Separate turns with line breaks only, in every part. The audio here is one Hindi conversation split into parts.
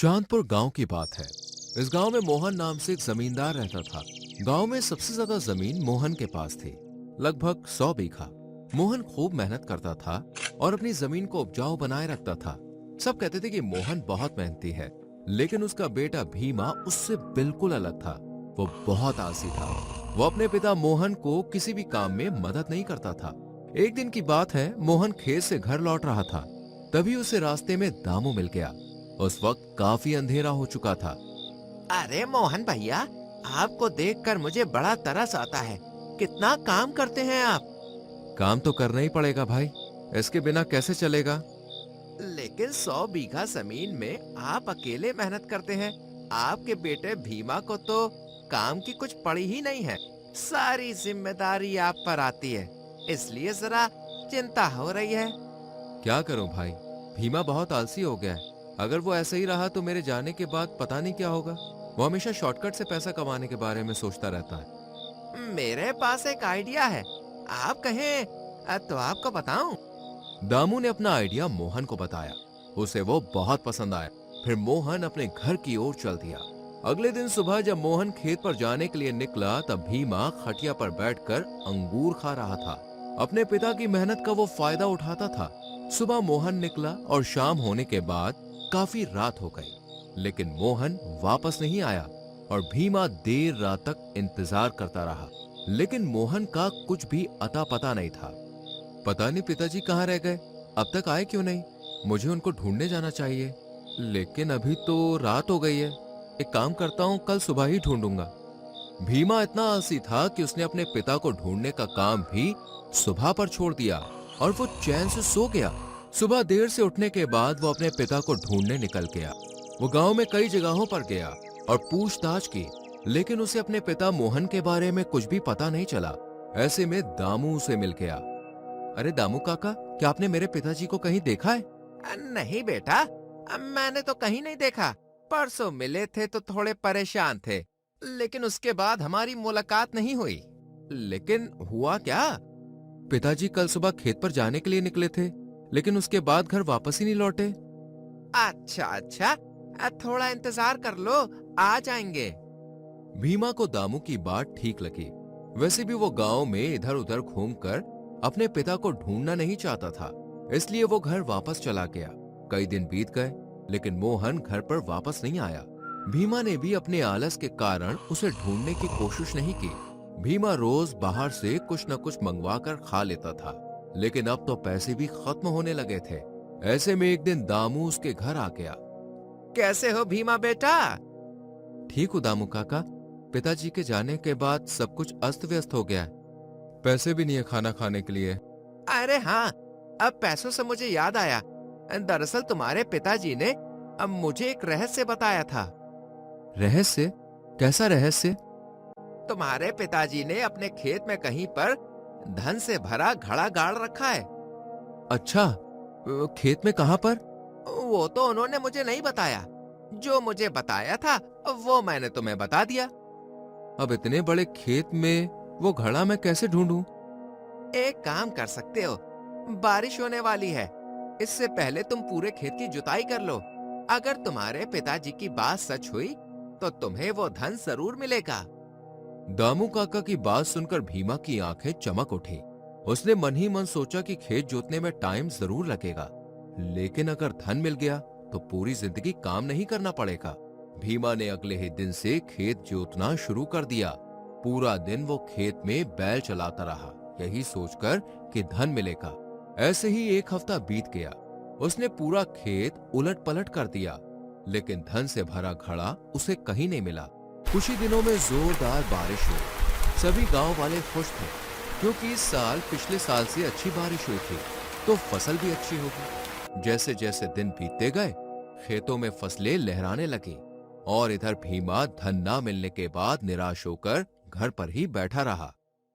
चांदपुर गांव की बात है। इस गांव में मोहन नाम से एक जमींदार रहता था। गांव में सबसे ज्यादा जमीन मोहन के पास थी, लगभग 100 बीघा। मोहन खूब मेहनत करता था और अपनी जमीन को उपजाऊ बनाए रखता था। सब कहते थे कि मोहन बहुत मेहनती है, लेकिन उसका बेटा भीमा उससे बिल्कुल अलग था। वो बहुत आलसी था। वो अपने पिता मोहन को किसी भी काम में मदद नहीं करता था। एक दिन की बात है, मोहन खेत से घर लौट रहा था। तभी उसे रास्ते में दामू मिल गया। उस वक्त काफी अंधेरा हो चुका था।
अरे मोहन भैया, आपको देखकर मुझे बड़ा तरस आता है। कितना काम करते हैं आप।
काम तो करना ही पड़ेगा भाई, इसके बिना कैसे चलेगा।
लेकिन 100 बीघा जमीन में आप अकेले मेहनत करते हैं। आपके बेटे भीमा को तो काम की कुछ पड़ी ही नहीं है। सारी जिम्मेदारी आप पर आती है, इसलिए जरा चिंता हो रही है।
क्या करूं भाई, भीमा बहुत आलसी हो गया है। अगर वो ऐसे ही रहा तो मेरे जाने के बाद पता नहीं क्या होगा। वो हमेशा शॉर्टकट से पैसा कमाने के बारे में सोचता रहता है।
मेरे पास एक आइडिया है, आप कहें तो आपको बताऊं।
दामू ने अपना आइडिया मोहन को बताया। उसे वो बहुत पसंद आया। फिर मोहन अपने घर की ओर चल दिया। अगले दिन सुबह जब मोहन खेत पर जाने के लिए निकला, तब भीमा खटिया पर बैठकर अंगूर खा रहा था। अपने पिता की मेहनत का वो फायदा उठाता था। सुबह मोहन निकला और शाम होने के बाद काफी रात हो गई, लेकिन मोहन वापस नहीं आया और भीमा देर रात तक इंतजार करता रहा। लेकिन मोहन का कुछ भी अता पता नहीं था। पता नहीं पिताजी कहाँ रह गए, अब तक आए क्यों नहीं। मुझे उनको ढूंढने जाना चाहिए, लेकिन अभी तो रात हो गई है। एक काम करता हूँ, कल सुबह ही ढूंढूंगा। भीमा इतना आलसी था कि उसने अपने पिता को ढूंढने का काम भी सुबह पर छोड़ दिया और वो चैन से सो गया। सुबह देर से उठने के बाद वो अपने पिता को ढूंढने निकल गया। वो गांव में कई जगहों पर गया और पूछताछ की, लेकिन उसे अपने पिता मोहन के बारे में कुछ भी पता नहीं चला। ऐसे में दामू उसे मिल गया। अरे दामू काका, क्या आपने मेरे पिताजी को कहीं देखा है?
नहीं बेटा, मैंने तो कहीं नहीं देखा। परसों मिले थे तो थोड़े परेशान थे, लेकिन उसके बाद हमारी मुलाकात नहीं हुई।
लेकिन हुआ क्या? पिताजी कल सुबह खेत पर जाने के लिए निकले थे, लेकिन उसके बाद घर वापस ही नहीं लौटे।
अच्छा अच्छा, थोड़ा इंतजार कर लो, आ जाएंगे।
भीमा को दामू की बात ठीक लगी। वैसे भी वो गांव में इधर उधर घूमकर अपने पिता को ढूंढना नहीं चाहता था, इसलिए वो घर वापस चला गया। कई दिन बीत गए, लेकिन मोहन घर पर वापस नहीं आया। भीमा ने भी अपने आलस के कारण उसे ढूंढने की कोशिश नहीं की। भीमा रोज बाहर से कुछ न कुछ मंगवा कर खा लेता था, लेकिन अब तो पैसे भी खत्म होने लगे थे। ऐसे में एक दिन दामू उसके घर आ गया।
कैसे हो भीमा बेटा?
ठीक हूँ दामू काका, पिताजी के जाने के बाद सब कुछ अस्त व्यस्त हो गया है। पैसे भी नहीं है खाना खाने के लिए।
अरे हाँ, अब पैसों से मुझे याद आया। दरअसल तुम्हारे पिताजी ने अब मुझे एक रहस्य बताया था।
रहस्य? कैसा रहस्य?
तुम्हारे पिताजी ने अपने खेत में कहीं पर धन से भरा घड़ा गाड़ रखा है।
अच्छा, खेत में कहाँ पर?
वो तो उन्होंने मुझे नहीं बताया। जो मुझे बताया था वो मैंने तुम्हें बता दिया।
अब इतने बड़े खेत में वो घड़ा मैं कैसे ढूंढूं?
एक काम कर सकते हो, बारिश होने वाली है, इससे पहले तुम पूरे खेत की जुताई कर लो। अगर तुम्हारे पिताजी की बात सच हुई तो तुम्हें वो धन जरूर मिलेगा।
दामू काका की बात सुनकर भीमा की आंखें चमक उठी। उसने मन ही मन सोचा कि खेत जोतने में टाइम जरूर लगेगा, लेकिन अगर धन मिल गया तो पूरी जिंदगी काम नहीं करना पड़ेगा। भीमा ने अगले ही दिन से खेत जोतना शुरू कर दिया। पूरा दिन वो खेत में बैल चलाता रहा, यही सोचकर कि धन मिलेगा। ऐसे ही एक हफ्ता बीत गया। उसने पूरा खेत उलट पलट कर दिया, लेकिन धन से भरा घड़ा उसे कहीं नहीं मिला। कुछ ही दिनों में जोरदार बारिश हुई। सभी गांव वाले खुश थे, क्योंकि इस साल पिछले साल से अच्छी बारिश हुई थी, तो फसल भी अच्छी होगी। जैसे जैसे दिन बीतते गए, खेतों में फसलें लहराने लगी और इधर भीमा धन ना मिलने के बाद निराश होकर घर पर ही बैठा रहा।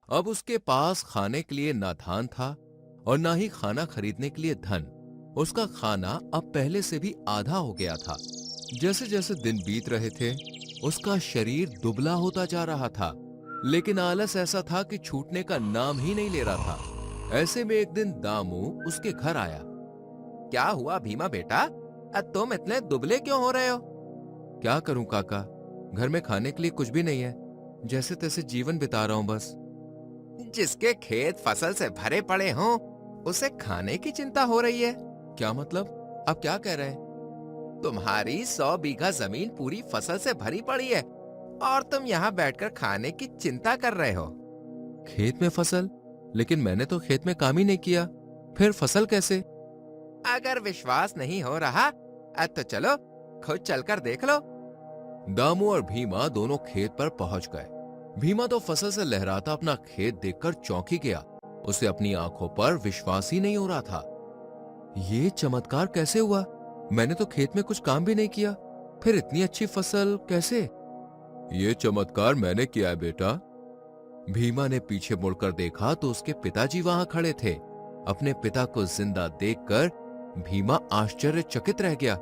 अब उसके पास खाने के लिए ना धान था और ना ही खाना खरीदने के लिए धन। उसका खाना अब पहले से भी आधा हो गया था। जैसे जैसे दिन बीत रहे थे, उसका शरीर दुबला होता जा रहा था, लेकिन आलस ऐसा था कि छूटने का नाम ही नहीं ले रहा था। ऐसे में एक दिन दामू उसके घर आया।
क्या हुआ भीमा बेटा, तुम इतने दुबले क्यों हो रहे हो?
क्या करूं काका, घर में खाने के लिए कुछ भी नहीं है। जैसे तैसे जीवन बिता रहा हूं बस।
जिसके खेत फसल से भरे पड़े हों, उसे खाने की चिंता हो रही है।
क्या मतलब? आप क्या कह रहे हैं?
तुम्हारी 100 बीघा जमीन पूरी फसल से भरी पड़ी है और तुम यहाँ बैठकर खाने की चिंता कर रहे हो।
खेत में फसल? लेकिन मैंने तो खेत में काम ही नहीं किया, फिर फसल कैसे?
अगर विश्वास नहीं हो रहा तो चलो खुद चलकर देख लो।
दामू और भीमा दोनों खेत पर पहुंच गए। भीमा तो फसल से लहराता अपना खेत देखकर चौंकी गया। उसे अपनी आंखों पर विश्वास ही नहीं हो रहा था। ये चमत्कार कैसे हुआ? मैंने तो खेत में कुछ काम भी नहीं किया, फिर इतनी अच्छी फसल कैसे? ये चमत्कार मैंने किया है बेटा। भीमा ने पीछे मुड़कर देखा तो उसके पिताजी वहां खड़े थे। अपने पिता को जिंदा देखकर भीमा आश्चर्यचकित रह गया।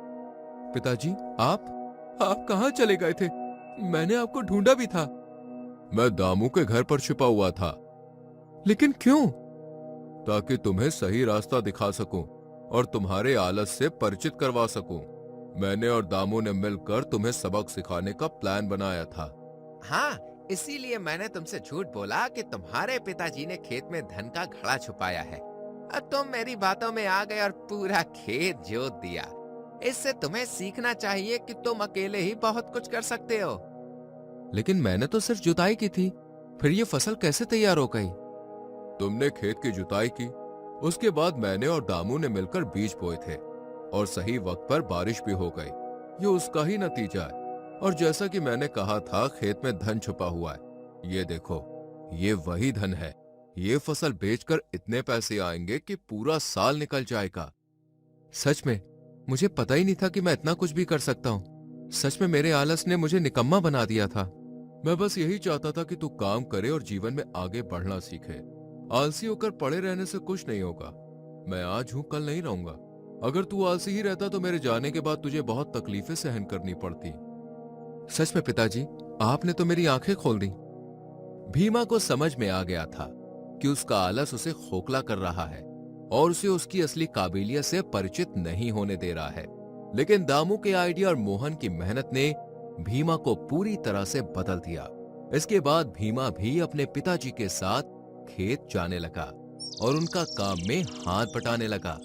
पिताजी, आप कहां चले गए थे? मैंने आपको ढूंढा भी था। मैं दामू के घर पर छिपा हुआ था। लेकिन क्यों? ताकि तुम्हें सही रास्ता दिखा सकूं और तुम्हारे आलस से परिचित करवा सकूं। मैंने और दामू ने मिलकर तुम्हें सबक सिखाने का प्लान बनाया था।
हाँ, इसीलिए मैंने तुमसे झूठ बोला कि तुम्हारे पिताजी ने खेत में धन का घड़ा छुपाया है। अब तुम मेरी बातों में आ गए और पूरा खेत जोत दिया। इससे तुम्हें सीखना चाहिए कि तुम अकेले ही बहुत कुछ कर सकते हो।
लेकिन मैंने तो सिर्फ जुताई की थी, फिर ये फसल कैसे तैयार हो गई? तुमने खेत की जुताई की, उसके बाद मैंने और दामू ने मिलकर बीज बोए थे और सही वक्त पर बारिश भी हो गई। ये उसका ही नतीजा है। और जैसा कि मैंने कहा था, खेत में धन छुपा हुआ है। ये देखो, ये वही धन है। ये फसल बेचकर इतने पैसे आएंगे कि पूरा साल निकल जाएगा। सच में मुझे पता ही नहीं था कि मैं इतना कुछ भी कर सकता हूँ। सच में मेरे आलस ने मुझे निकम्मा बना दिया था। मैं बस यही चाहता था कि तू काम करे और जीवन में आगे बढ़ना सीखे। आलसी होकर पड़े रहने से कुछ नहीं होगा। मैं आज हूं, कल नहीं रहूंगा। अगर तू आलसी ही रहता तो मेरे जाने के बाद तुझे बहुत तकलीफें सहन करनी पड़ती। सच में पिताजी, आपने तो मेरी आंखें खोल दी। भीमा को समझ में आ गया था कि उसका आलस उसे खोखला कर रहा है और उसे उसकी असली काबिलियत से परिचित नहीं होने दे रहा है। लेकिन दामू के आइडिया और मोहन की मेहनत ने भीमा को पूरी तरह से बदल दिया। इसके बाद भीमा भी अपने पिताजी के साथ खेत जाने लगा और उनका काम में हाथ बटाने लगा।